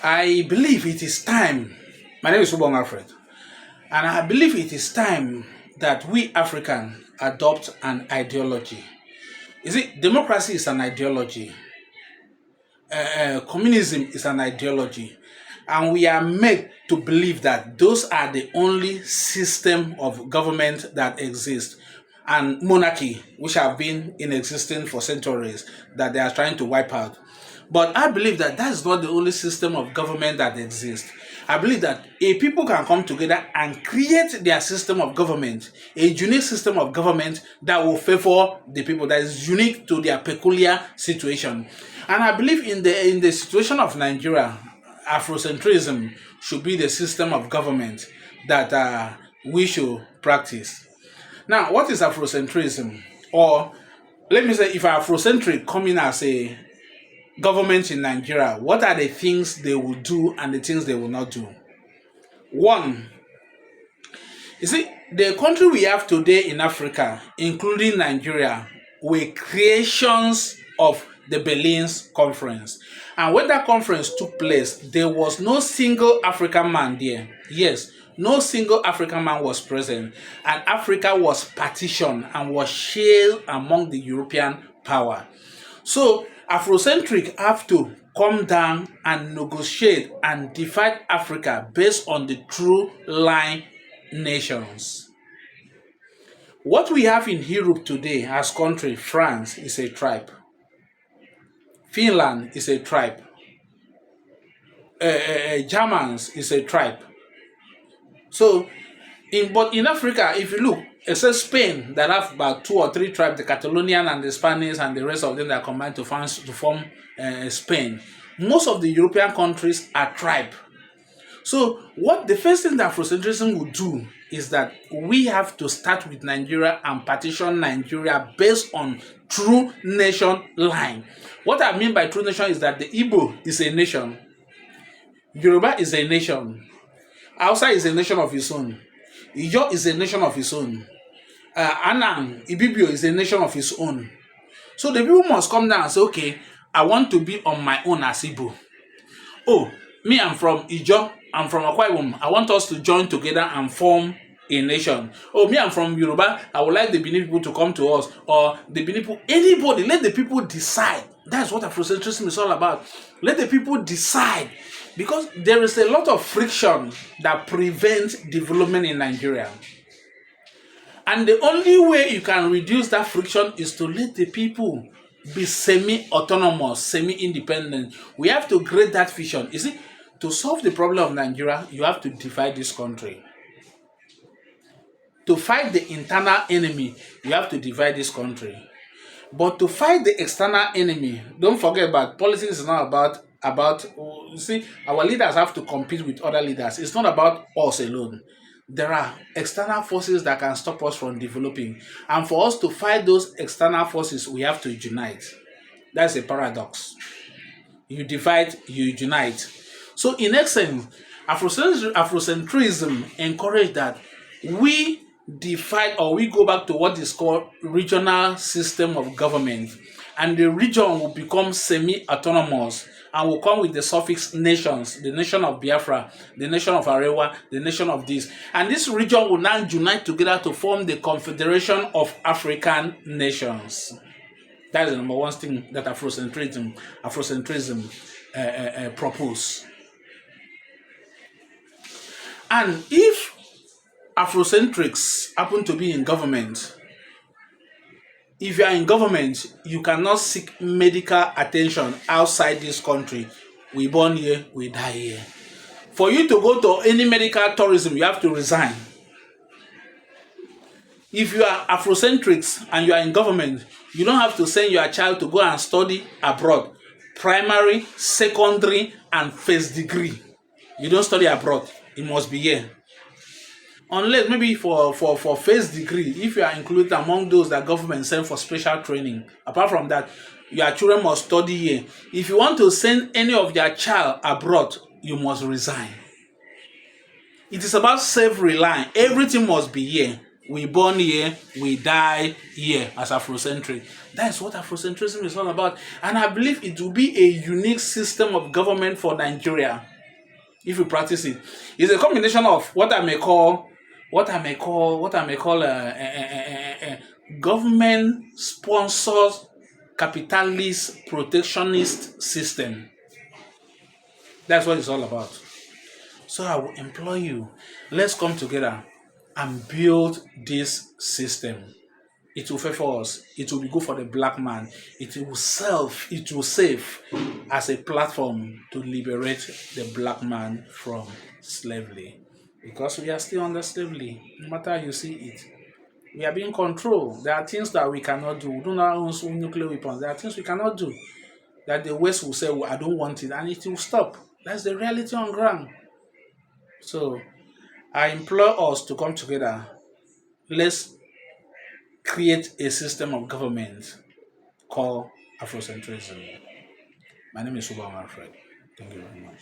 I believe it is time. My name is Subong Alfred, and I believe it is time that we African adopt an ideology. You see, democracy is an ideology, communism is an ideology, and we are made to believe that those are the only system of government that exist, and monarchy, which have been in existence for centuries, that they are trying to wipe out. But I believe that that is not the only system of government that exists. I believe that a people can come together and create their system of government, a unique system of government that will favor the people, that is unique to their peculiar situation. And I believe in the situation of Nigeria, Afrocentrism should be the system of government that we should practice. Now, what is Afrocentrism? Or let me say, if Afrocentric come in as a government in Nigeria, what are the things they will do and the things they will not do? One, you see, the country we have today in Africa, including Nigeria, were creations of the Berlin Conference. And when that conference took place, there was no single African man there. Yes, no single African man was present. And Africa was partitioned and was shared among the European power. So Afrocentric have to come down and negotiate and divide Africa based on the true line nations. What we have in Europe today as country, France is a tribe. Finland is a tribe. Germans is a tribe. So, but in Africa, if you look, except Spain that have about two or three tribes, the Catalonian and the Spanish and the rest of them that combine to form Spain. Most of the European countries are tribe. So what the first thing that Afrocentrism will do is that we have to start with Nigeria and partition Nigeria based on true nation line. What I mean by true nation is that the Igbo is a nation, Yoruba is a nation, Hausa is a nation of its own, Ijo is a nation of its own, Anang, Ibibio is a nation of its own. So the people must come down and say, okay, I want to be on my own as Igbo. Oh, me, I'm from Ijo, I'm from Akwa Ibom. I want us to join together and form a nation. Oh, me, I'm from Yoruba. I would like the Benin people to come to us. Or the Benin people, anybody, let the people decide. That's what Afrocentrism is all about. Let the people decide. Because there is a lot of friction that prevents development in Nigeria. And the only way you can reduce that friction is to let the people be semi-autonomous, semi-independent. We have to create that vision. You see, to solve the problem of Nigeria, you have to divide this country. To fight the internal enemy, you have to divide this country. But to fight the external enemy, don't forget about politics is not about you see, our leaders have to compete with other leaders. It's not about us alone. There are external forces that can stop us from developing. And for us to fight those external forces, we have to unite. That's a paradox. You divide, you unite. So in essence, Afrocentrism encourages that we divide or we go back to what is called regional system of government. And the region will become semi-autonomous and will come with the suffix nations, the nation of Biafra, the nation of Arewa, the nation of this. And this region will now unite together to form the Confederation of African Nations. That is the number one thing that Afrocentrism propose. And if Afrocentrics happen to be in government, if you are in government, you cannot seek medical attention outside this country. We born here, we die here. For you to go to any medical tourism, you have to resign. If you are Afrocentrics and you are in government, you don't have to send your child to go and study abroad. Primary, secondary, and first degree. You don't study abroad. It must be here. Unless maybe for first degree, if you are included among those that government send for special training. Apart from that, your children must study here. If you want to send any of your child abroad, you must resign. It is about self-reliance. Everything must be here. We born here, we die here as Afrocentric. That's what Afrocentrism is all about. And I believe it will be a unique system of government for Nigeria if we practice it. It's a combination of what I may call government sponsored capitalist protectionist system. That's what it's all about. So I will implore you, let's come together and build this system. It will favor us. It will be good for the black man. It will serve as a platform to liberate the black man from slavery. Because we are still under slavery, no matter how you see it. We are being controlled. There are things that we cannot do. We do not own nuclear weapons. There are things we cannot do. That the West will say, well, I don't want it, and it will stop. That's the reality on ground. So I implore us to come together. Let's create a system of government called Afrocentrism. My name is Subham Alfred. Thank you very much.